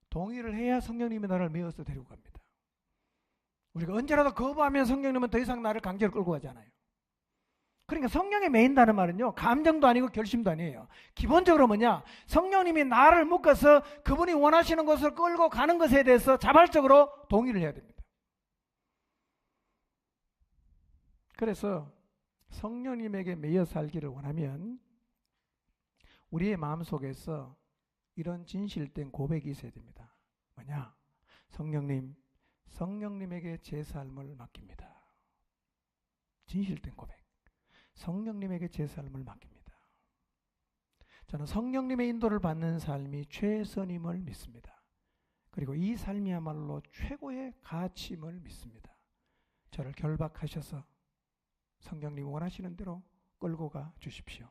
동의를 해야 성령님이 나를 메어서 데리고 갑니다. 우리가 언제라도 거부하면 성령님은 더 이상 나를 강제로 끌고 가지 않아요. 그러니까 성령에 매인다는 말은요, 감정도 아니고 결심도 아니에요. 기본적으로 뭐냐? 성령님이 나를 묶어서 그분이 원하시는 곳을 끌고 가는 것에 대해서 자발적으로 동의를 해야 됩니다. 그래서 성령님에게 매여 살기를 원하면 우리의 마음속에서 이런 진실된 고백이 있어야 됩니다. 뭐냐? 성령님에게 제 삶을 맡깁니다. 진실된 고백. 성령님에게 제 삶을 맡깁니다. 저는 성령님의 인도를 받는 삶이 최선임을 믿습니다. 그리고 이 삶이야말로 최고의 가치임을 믿습니다. 저를 결박하셔서 성령님이 원하시는 대로 끌고 가 주십시오.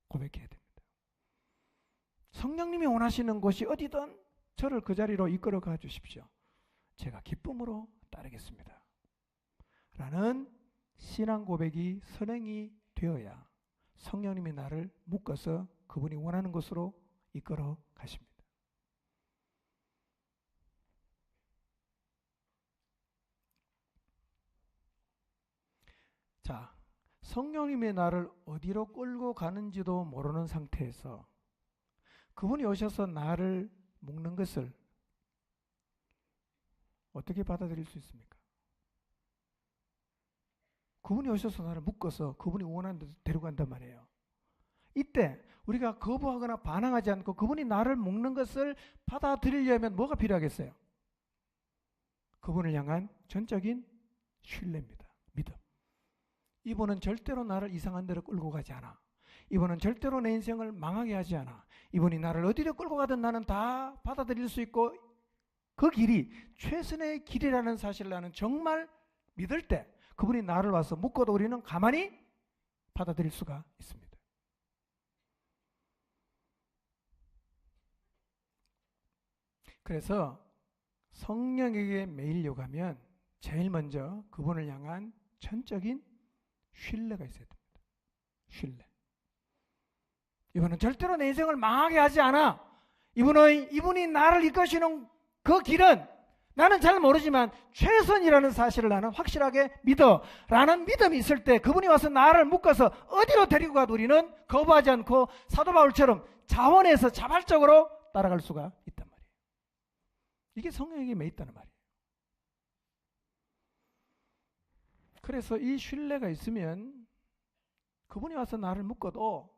고백해야 됩니다. 성령님이 원하시는 곳이 어디든 저를 그 자리로 이끌어 가 주십시오. 제가 기쁨으로 따르겠습니다. 라는 신앙 고백이 선행이 되어야 성령님이 나를 묶어서 그분이 원하는 곳으로 이끌어 가십니다. 자, 성령님이 나를 어디로 끌고 가는지도 모르는 상태에서 그분이 오셔서 나를 묶는 것을 어떻게 받아들일 수 있습니까? 그분이 오셔서 나를 묶어서 그분이 원하는 데로 데려간단 말이에요. 이때 우리가 거부하거나 반항하지 않고 그분이 나를 묶는 것을 받아들이려면 뭐가 필요하겠어요? 그분을 향한 전적인 신뢰입니다. 믿음. 이분은 절대로 나를 이상한 데로 끌고 가지 않아. 이분은 절대로 내 인생을 망하게 하지 않아. 이분이 나를 어디로 끌고 가든 나는 다 받아들일 수 있고 그 길이 최선의 길이라는 사실을 나는 정말 믿을 때 그분이 나를 와서 묶어도 우리는 가만히 받아들일 수가 있습니다. 그래서 성령에게 매이려고 하면 제일 먼저 그분을 향한 전적인 신뢰가 있어야 됩니다. 신뢰. 이분은 절대로 내 인생을 망하게 하지 않아. 이분이 나를 이끄시는 그 길은 나는 잘 모르지만 최선이라는 사실을 나는 확실하게 믿어. 라는 믿음이 있을 때 그분이 와서 나를 묶어서 어디로 데리고 가도 우리는 거부하지 않고 사도 바울처럼 자원해서 자발적으로 따라갈 수가 있단 말이에요. 이게 성령에게 매있다는 말이에요. 그래서 이 신뢰가 있으면 그분이 와서 나를 묶어도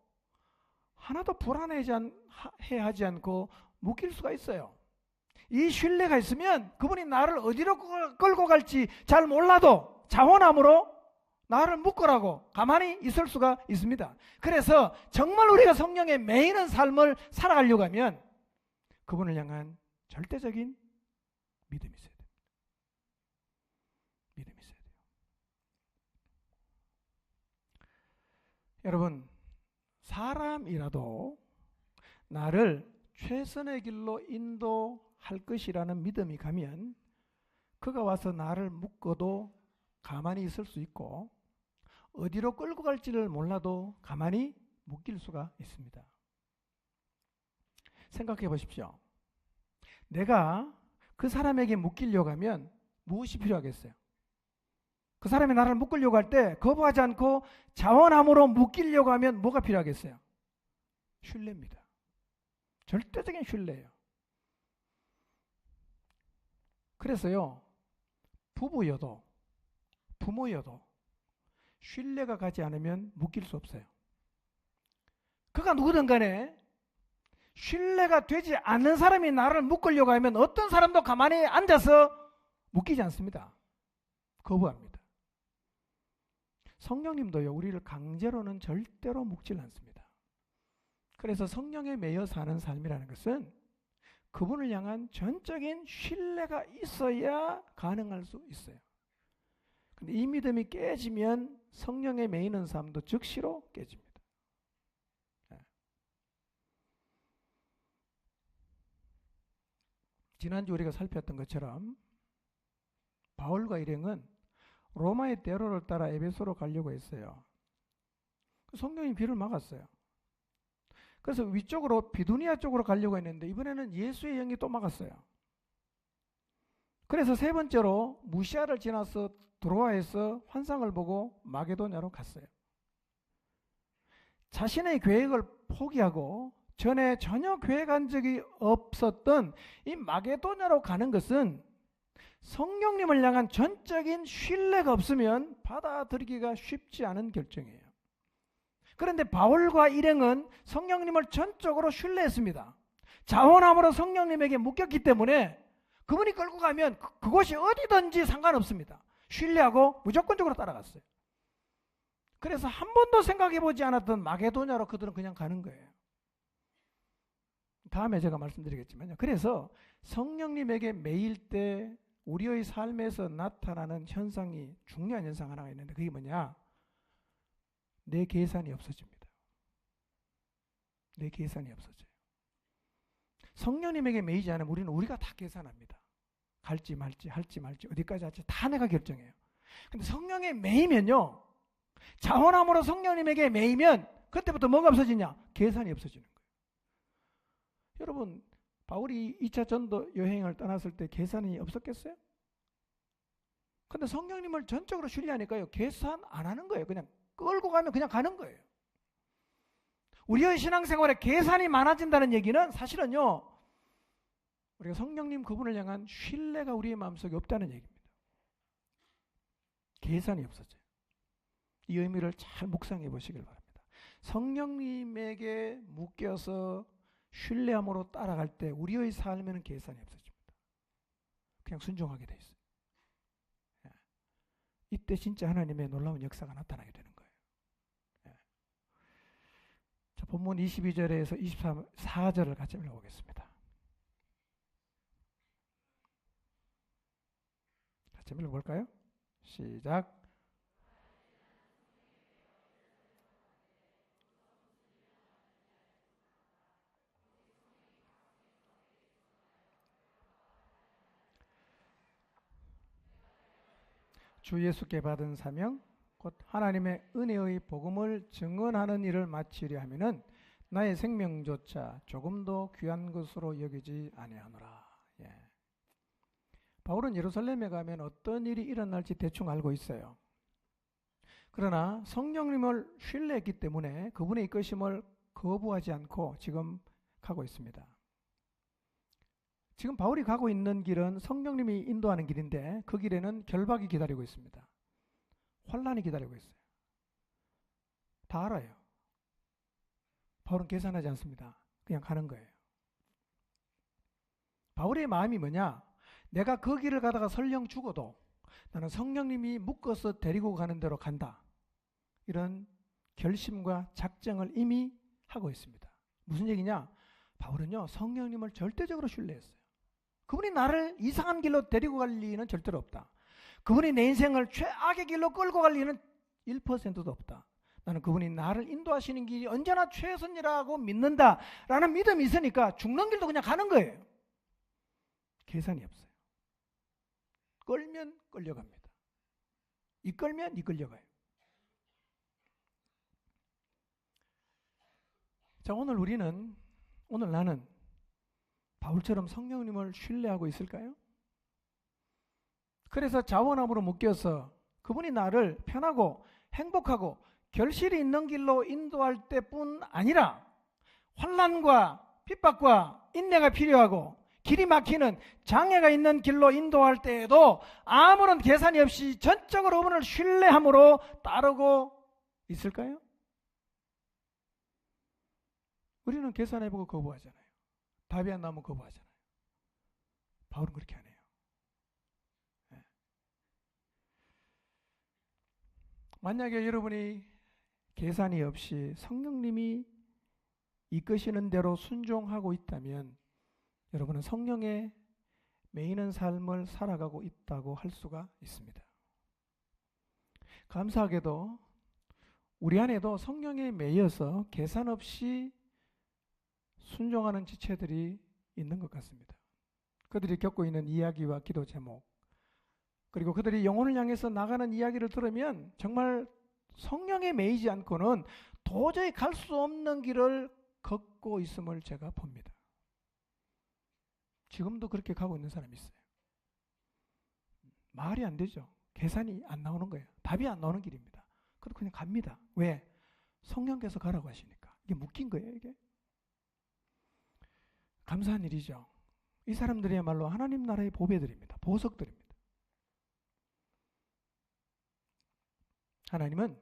하나도 불안해하지 않고 묶일 수가 있어요. 이 신뢰가 있으면 그분이 나를 어디로 끌고 갈지 잘 몰라도 자원함으로 나를 묶으라고 가만히 있을 수가 있습니다. 그래서 정말 우리가 성령에 매이는 삶을 살아가려고 하면 그분을 향한 절대적인 믿음이 있어야 됩니다. 믿음이 있어야 돼요. 여러분, 사람이라도 나를 최선의 길로 인도할 것이라는 믿음이 가면 그가 와서 나를 묶어도 가만히 있을 수 있고 어디로 끌고 갈지를 몰라도 가만히 묶일 수가 있습니다. 생각해 보십시오. 내가 그 사람에게 묶이려고 하면 무엇이 필요하겠어요? 그 사람이 나를 묶으려고 할 때 거부하지 않고 자원함으로 묶이려고 하면 뭐가 필요하겠어요? 신뢰입니다. 절대적인 신뢰예요. 그래서요, 부부여도 부모여도 신뢰가 가지 않으면 묶일 수 없어요. 그가 누구든 간에 신뢰가 되지 않는 사람이 나를 묶으려고 하면 어떤 사람도 가만히 앉아서 묶이지 않습니다. 거부합니다. 성령님도요, 우리를 강제로는 절대로 묶질 않습니다. 그래서 성령에 매여 사는 삶이라는 것은 그분을 향한 전적인 신뢰가 있어야 가능할 수 있어요. 근데 이 믿음이 깨지면 성령에 매이는 삶도 즉시로 깨집니다. 지난주 우리가 살폈던 것처럼 바울과 일행은 로마의 대로를 따라 에베소로 가려고 했어요. 성령이 길을 막았어요. 그래서 위쪽으로 비두니아 쪽으로 가려고 했는데 이번에는 예수의 영이 또 막았어요. 그래서 세 번째로 무시아를 지나서 드로아에서 환상을 보고 마게도냐로 갔어요. 자신의 계획을 포기하고 전에 전혀 계획한 적이 없었던 이 마게도냐로 가는 것은 성령님을 향한 전적인 신뢰가 없으면 받아들이기가 쉽지 않은 결정이에요. 그런데 바울과 일행은 성령님을 전적으로 신뢰했습니다. 자원함으로 성령님에게 묶였기 때문에 그분이 끌고 가면 그곳이 어디든지 상관없습니다. 신뢰하고 무조건적으로 따라갔어요. 그래서 한 번도 생각해보지 않았던 마게도냐로 그들은 그냥 가는 거예요. 다음에 제가 말씀드리겠지만요. 그래서 성령님에게 매일 때 우리의 삶에서 나타나는 현상이 중요한 현상 하나가 있는데 그게 뭐냐? 내 계산이 없어집니다. 내 계산이 없어져요. 성령님에게 매이지 않으면 우리는 우리가 다 계산합니다. 갈지 말지 할지 말지 어디까지 할지 다 내가 결정해요. 근데 성령에 매이면요. 자원함으로 성령님에게 매이면 그때부터 뭐가 없어지냐? 계산이 없어지는 거예요. 여러분 바울이 2차 전도 여행을 떠났을 때 계산이 없었겠어요? 근데 성령님을 전적으로 신뢰하니까요. 계산 안 하는 거예요. 그냥 끌고 가면 그냥 가는 거예요. 우리의 신앙생활에 계산이 많아진다는 얘기는 사실은요. 우리가 성령님 그분을 향한 신뢰가 우리의 마음속에 없다는 얘기입니다. 계산이 없어져요. 이 의미를 잘 묵상해 보시길 바랍니다. 성령님에게 묶여서 신뢰함으로 따라갈 때 우리의 삶에는 계산이 없어집니다. 그냥 순종하게 돼 있어요. 이때 진짜 하나님의 놀라운 역사가 나타나게 되는 거예요. 자, 본문 22절에서 24절을 같이 읽어보겠습니다. 같이 읽어볼까요? 시작. 주 예수께 받은 사명 곧 하나님의 은혜의 복음을 증언하는 일을 마치려 하면은 나의 생명조차 조금도 귀한 것으로 여기지 아니하노라. 바울은 예루살렘에 가면 어떤 일이 일어날지 대충 알고 있어요. 그러나 성령님을 신뢰했기 때문에 그분의 이끄심을 거부하지 않고 지금 가고 있습니다. 지금 바울이 가고 있는 길은 성령님이 인도하는 길인데 그 길에는 결박이 기다리고 있습니다. 환난이 기다리고 있어요. 다 알아요. 바울은 계산하지 않습니다. 그냥 가는 거예요. 바울의 마음이 뭐냐? 내가 그 길을 가다가 설령 죽어도 나는 성령님이 묶어서 데리고 가는 대로 간다. 이런 결심과 작정을 이미 하고 있습니다. 무슨 얘기냐? 바울은요, 성령님을 절대적으로 신뢰했어요. 그분이 나를 이상한 길로 데리고 갈 리는 절대로 없다. 그분이 내 인생을 최악의 길로 끌고 갈 리는 1%도 없다. 나는 그분이 나를 인도하시는 길이 언제나 최선이라고 믿는다라는 믿음이 있으니까 죽는 길도 그냥 가는 거예요. 계산이 없어요. 끌면 끌려갑니다. 이끌면 이끌려가요. 자, 오늘 나는 바울처럼 성령님을 신뢰하고 있을까요? 그래서 자원함으로 묶여서 그분이 나를 편하고 행복하고 결실이 있는 길로 인도할 때뿐 아니라 환난과 핍박과 인내가 필요하고 길이 막히는 장애가 있는 길로 인도할 때에도 아무런 계산이 없이 전적으로 그분을 신뢰함으로 따르고 있을까요? 우리는 계산해보고 거부하잖아요. 답이 안 나오면 거부하잖아요. 바울은 그렇게 안 해요. 네. 만약에 여러분이 계산이 없이 성령님이 이끄시는 대로 순종하고 있다면 여러분은 성령에 매이는 삶을 살아가고 있다고 할 수가 있습니다. 감사하게도 우리 안에도 성령에 매여서 계산 없이 순종하는 지체들이 있는 것 같습니다. 그들이 겪고 있는 이야기와 기도 제목, 그리고 그들이 영혼을 향해서 나가는 이야기를 들으면 정말 성령에 매이지 않고는 도저히 갈 수 없는 길을 걷고 있음을 제가 봅니다. 지금도 그렇게 가고 있는 사람이 있어요. 말이 안 되죠. 계산이 안 나오는 거예요. 답이 안 나오는 길입니다. 그래도 그냥 갑니다. 왜? 성령께서 가라고 하시니까. 이게 묶인 거예요, 이게. 감사한 일이죠. 이 사람들이야말로 하나님 나라의 보배들입니다. 보석들입니다. 하나님은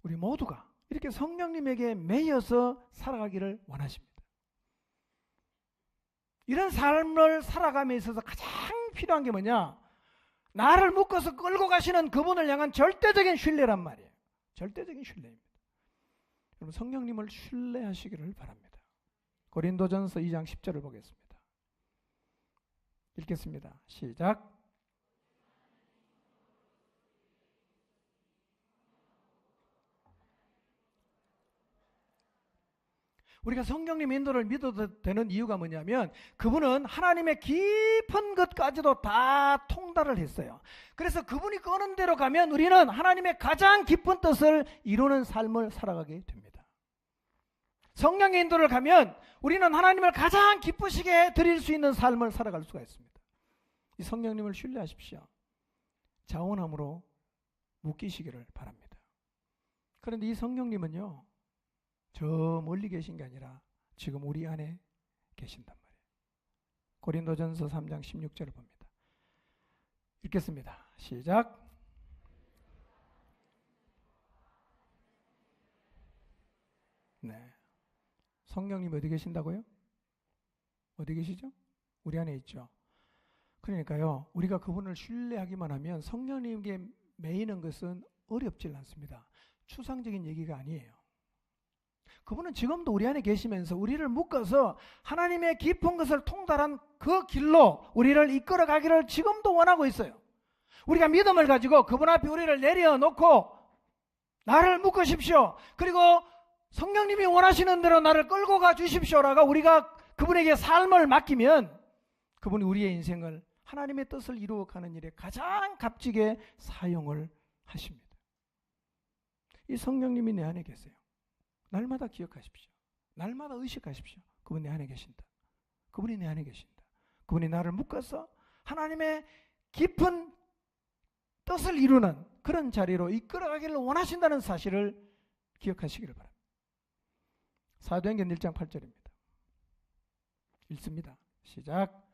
우리 모두가 이렇게 성령님에게 매여서 살아가기를 원하십니다. 이런 삶을 살아감에 있어서 가장 필요한 게 뭐냐? 나를 묶어서 끌고 가시는 그분을 향한 절대적인 신뢰란 말이에요. 절대적인 신뢰입니다. 여러분, 성령님을 신뢰하시기를 바랍니다. 고린도전서 2장 10절을 보겠습니다. 읽겠습니다. 시작. 우리가 성령님 인도를 믿어도 되는 이유가 뭐냐면 그분은 하나님의 깊은 것까지도 다 통달을 했어요. 그래서 그분이 끄는 대로 가면 우리는 하나님의 가장 깊은 뜻을 이루는 삶을 살아가게 됩니다. 성령의 인도를 가면 우리는 하나님을 가장 기쁘시게 드릴 수 있는 삶을 살아갈 수가 있습니다. 이 성령님을 신뢰하십시오. 자원함으로 묶이시기를 바랍니다. 그런데 이 성령님은요, 저 멀리 계신 게 아니라 지금 우리 안에 계신단 말이에요. 고린도전서 3장 16절을 봅니다. 읽겠습니다. 시작. 네. 성령님 어디 계신다고요? 어디 계시죠? 우리 안에 있죠. 그러니까요, 우리가 그분을 신뢰하기만 하면 성령님께 매이는 것은 어렵질 않습니다. 추상적인 얘기가 아니에요. 그분은 지금도 우리 안에 계시면서 우리를 묶어서 하나님의 깊은 것을 통달한 그 길로 우리를 이끌어 가기를 지금도 원하고 있어요. 우리가 믿음을 가지고 그분 앞에 우리를 내려놓고 나를 묶으십시오. 그리고 성령님이 원하시는 대로 나를 끌고 가 주십시오라가 우리가 그분에게 삶을 맡기면 그분이 우리의 인생을 하나님의 뜻을 이루어가는 일에 가장 값지게 사용을 하십니다. 이 성령님이 내 안에 계세요. 날마다 기억하십시오. 날마다 의식하십시오. 그분이 내 안에 계신다. 그분이 내 안에 계신다. 그분이 나를 묶어서 하나님의 깊은 뜻을 이루는 그런 자리로 이끌어가기를 원하신다는 사실을 기억하시기를 바랍니다. 사도행전 1장 8절입니다. 읽습니다. 시작.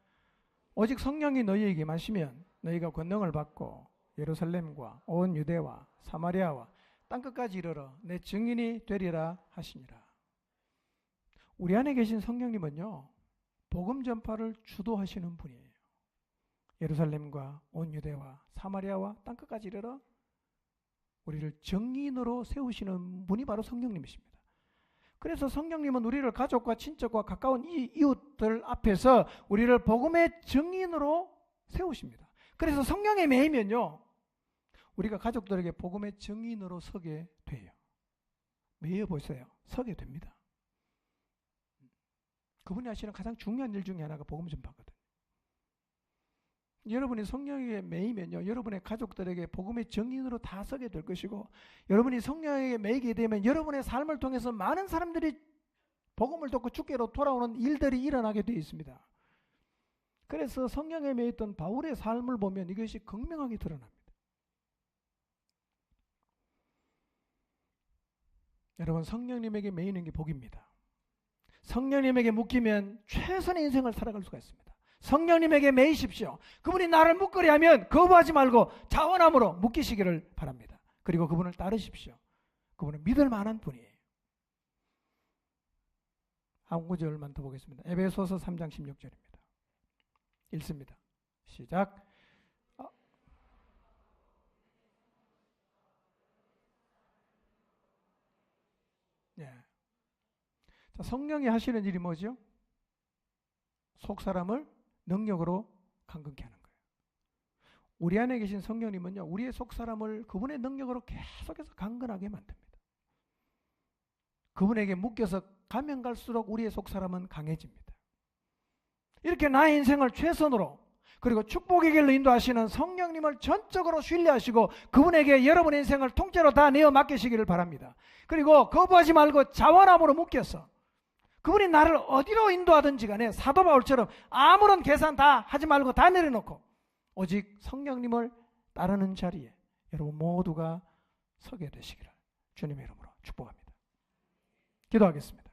오직 성령이 너희에게 임하시면 너희가 권능을 받고 예루살렘과 온 유대와 사마리아와 땅끝까지 이르러 내 증인이 되리라 하시니라. 우리 안에 계신 성령님은요, 복음 전파를 주도하시는 분이에요. 예루살렘과 온 유대와 사마리아와 땅끝까지 이르러 우리를 증인으로 세우시는 분이 바로 성령님이십니다. 그래서 성령님은 우리를 가족과 친척과 가까운 이웃들 앞에서 우리를 복음의 증인으로 세우십니다. 그래서 성령에 매이면요, 우리가 가족들에게 복음의 증인으로 서게 돼요. 매여 보세요. 서게 됩니다. 그분이 하시는 가장 중요한 일 중에 하나가 복음 전파거든요. 여러분이 성령에게 매이면요, 여러분의 가족들에게 복음의 증인으로 다 서게 될 것이고, 여러분이 성령에게 매이게 되면 여러분의 삶을 통해서 많은 사람들이 복음을 듣고 주께로 돌아오는 일들이 일어나게 되어 있습니다. 그래서 성령에 매였던 바울의 삶을 보면 이것이 극명하게 드러납니다. 여러분, 성령님에게 매이는 게 복입니다. 성령님에게 묶이면 최선의 인생을 살아갈 수가 있습니다. 성령님에게 매이십시오. 그분이 나를 묶으려 하면 거부하지 말고 자원함으로 묶이시기를 바랍니다. 그리고 그분을 따르십시오. 그분은 믿을 만한 분이에요. 한 구절만 더 보겠습니다. 에베소서 3장 16절입니다. 읽습니다. 시작. 예. 자, 성령이 하시는 일이 뭐죠? 속 사람을 능력으로 강건케 하는 거예요. 우리 안에 계신 성령님은요, 우리의 속 사람을 그분의 능력으로 계속해서 강건하게 만듭니다. 그분에게 묶여서 가면 갈수록 우리의 속 사람은 강해집니다. 이렇게 나의 인생을 최선으로, 그리고 축복의 길로 인도하시는 성령님을 전적으로 신뢰하시고 그분에게 여러분의 인생을 통째로 다 내어 맡기시기를 바랍니다. 그리고 거부하지 말고 자원함으로 묶여서 그분이 나를 어디로 인도하든지 간에 사도 바울처럼 아무런 계산 다 하지 말고 다 내려놓고 오직 성령님을 따르는 자리에 여러분 모두가 서게 되시기를 주님의 이름으로 축복합니다. 기도하겠습니다.